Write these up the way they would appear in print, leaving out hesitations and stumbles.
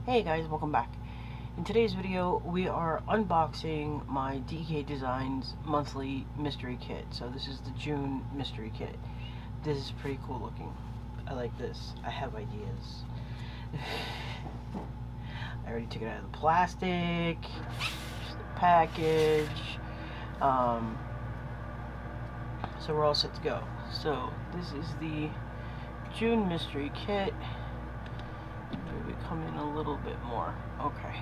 Hey guys, welcome back. In today's video, we are unboxing my DEK Designs monthly mystery kit. So this is the June mystery kit. This is pretty cool looking. I like this. I have ideas. I already took it out of the plastic. Here's the package. So we're all set to go. So this is the June mystery kit. Maybe come in a little bit more. Okay.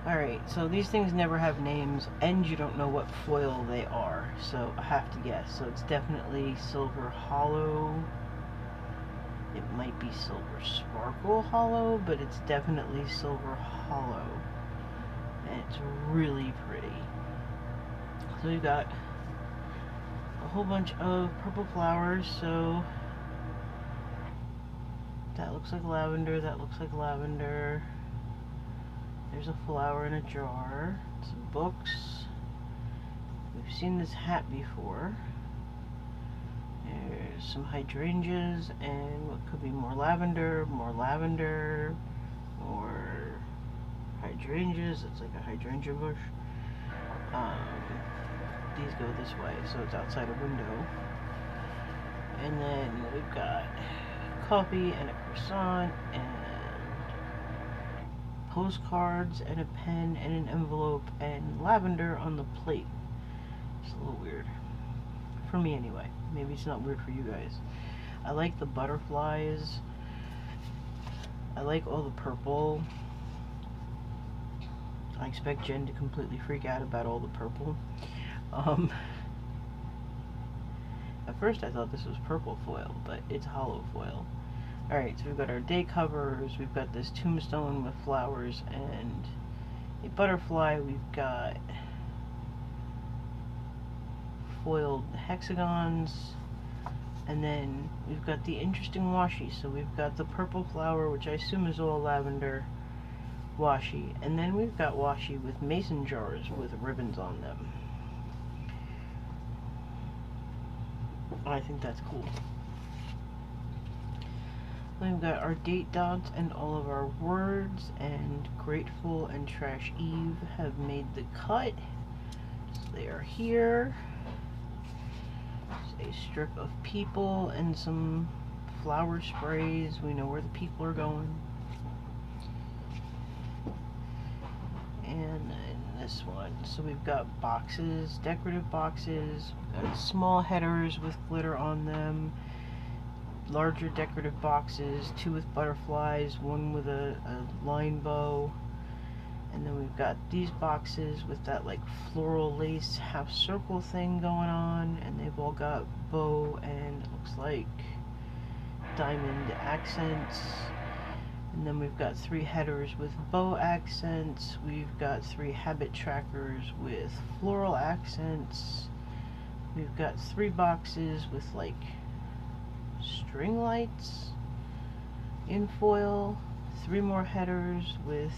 Alright, so these things never have names, and you don't know what foil they are, so I have to guess. So it's definitely silver hollow. It might be silver sparkle hollow, but it's definitely silver hollow. And it's really pretty. So we've got a whole bunch of purple flowers, so that looks like lavender, that looks like lavender. There's a flower in a jar. Some books. We've seen this hat before. There's some hydrangeas and what could be more lavender, more hydrangeas. It's like a hydrangea bush. These go this way, so it's outside a window. And then we've got coffee and a croissant and postcards and a pen and an envelope and lavender on the plate. It's a little weird. For me anyway. Maybe it's not weird for you guys. I like the butterflies. I like all the purple. I expect Jen to completely freak out about all the purple. At first I thought this was purple foil, but it's hollow foil. Alright, so we've got our day covers, we've got this tombstone with flowers and a butterfly, we've got foiled hexagons, and then we've got the interesting washi. So we've got the purple flower, which I assume is all lavender washi, and then we've got washi with mason jars with ribbons on them. I think that's cool. Then we've got our date dots and all of our words, and Grateful and Trash Eve have made the cut. So they are here. There's a strip of people and some flower sprays. We know where the people are going. And then this one. So we've got boxes, decorative boxes. We've got small headers with glitter on them. Larger decorative boxes, 2 with butterflies, 1 with a line bow, and then we've got these boxes with that like floral lace half circle thing going on, and they've all got bow and it looks like diamond accents. And then we've got 3 headers with bow accents. We've got 3 habit trackers with floral accents. We've got 3 boxes with like string lights in foil, 3 more headers with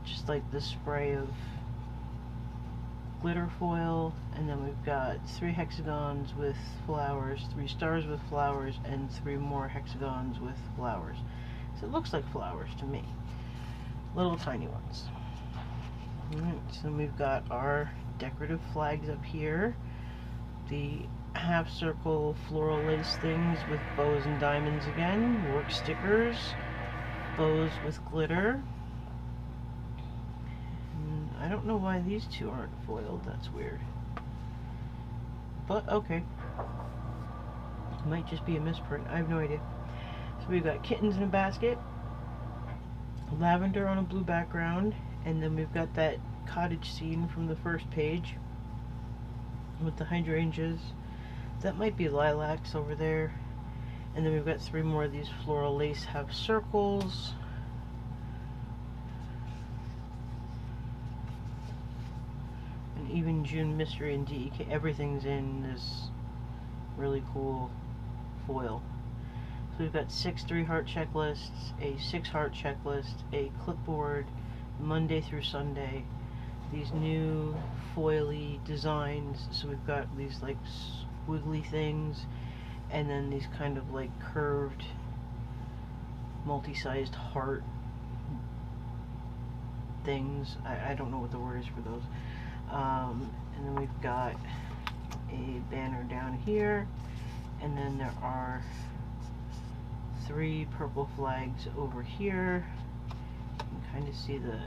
just like the spray of glitter foil, and then we've got 3 hexagons with flowers, 3 stars with flowers, and 3 more hexagons with flowers. So it looks like flowers to me. Little tiny ones. Alright, so we've got our decorative flags up here. The half circle floral lace things with bows and diamonds again, work stickers, bows with glitter. And I don't know why these 2 aren't foiled, that's weird. But okay. It might just be a misprint, I have no idea. So we've got kittens in a basket, lavender on a blue background, and then we've got that cottage scene from the first page with the hydrangeas. That might be lilacs over there. And then we've got 3 more of these floral lace half circles. And even June Mystery and DEK, everything's in this really cool foil. So we've got 6 3-heart checklists, a 6-heart checklist, a clipboard, Monday through Sunday. These new foily designs. So we've got these like wiggly things, and then these kind of like curved multi-sized heart things. I don't know what the word is for those. And then we've got a banner down here, and then there are 3 purple flags over here. You can kind of see the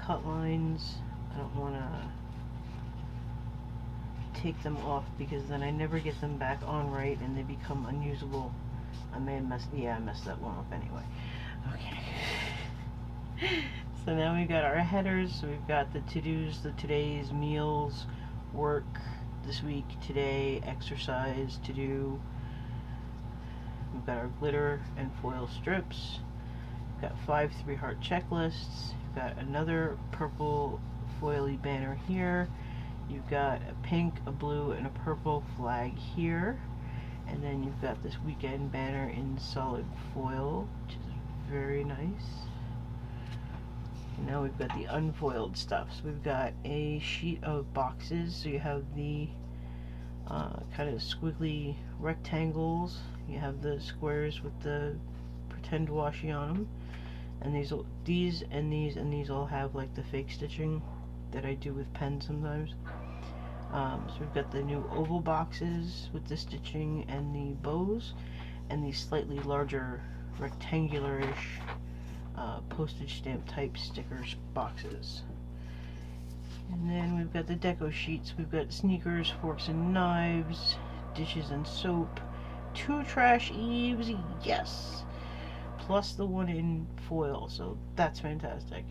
cut lines. I don't want to take them off because then I never get them back on right and they become unusable. I may have messed that one up anyway. Okay. So now we've got our headers. So we've got the to-dos, the today's, meals, work, this week, today, exercise, to do. We've got our glitter and foil strips. We've got 5 3-heart checklists. We've got another purple foily banner here. You've got a pink, a blue, and a purple flag here. And then you've got this weekend banner in solid foil, which is very nice. And now we've got the unfoiled stuff. So we've got a sheet of boxes. So you have the kind of squiggly rectangles. You have the squares with the pretend washi on them. And these and these all have like the fake stitching that I do with pens sometimes. So we've got the new oval boxes with the stitching and the bows, and these slightly larger rectangular-ish postage stamp type stickers boxes. And then we've got the deco sheets. We've got sneakers, forks and knives, dishes and soap, 2 trash eaves, yes, plus the one in foil, so that's fantastic.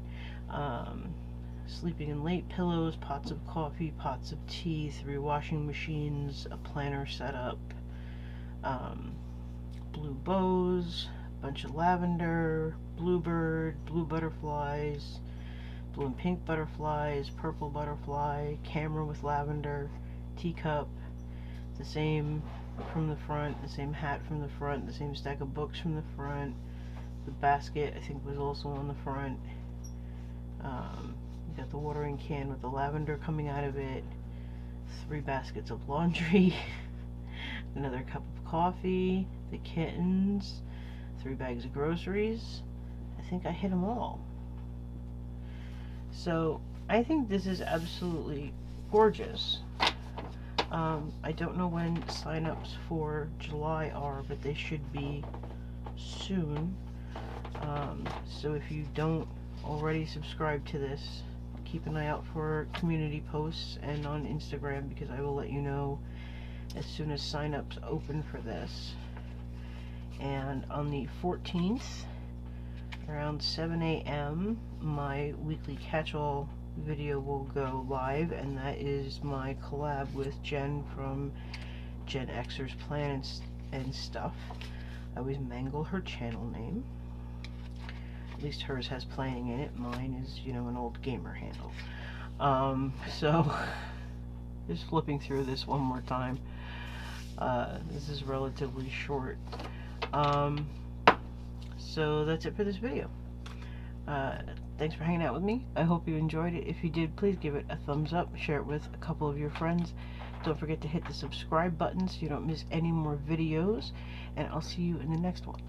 Sleeping in late pillows, pots of coffee, pots of tea, 3 washing machines, a planner setup, blue bows, a bunch of lavender, bluebird, blue butterflies, blue and pink butterflies, purple butterfly, camera with lavender, teacup, the same from the front, the same hat from the front, the same stack of books from the front, the basket I think was also on the front. You got the watering can with the lavender coming out of it, 3 baskets of laundry, another cup of coffee, the kittens, 3 bags of groceries. I think I hit them all. So I think this is absolutely gorgeous. I don't know when sign-ups for July are, but they should be soon. So if you don't already subscribe to this, keep an eye out for community posts and on Instagram, because I will let you know as soon as sign-ups open for this. And on the 14th, around 7 a.m., my weekly catch-all video will go live, and that is my collab with Jen from Gen Xer's Plan and Stuff. I always mangle her channel name. At least hers has playing in it. Mine is, you know, an old gamer handle. So, just flipping through this one more time. This is relatively short. So that's it for this video. Thanks for hanging out with me. I hope you enjoyed it. If you did, please give it a thumbs up, share it with a couple of your friends. Don't forget to hit the subscribe button so you don't miss any more videos, and I'll see you in the next one.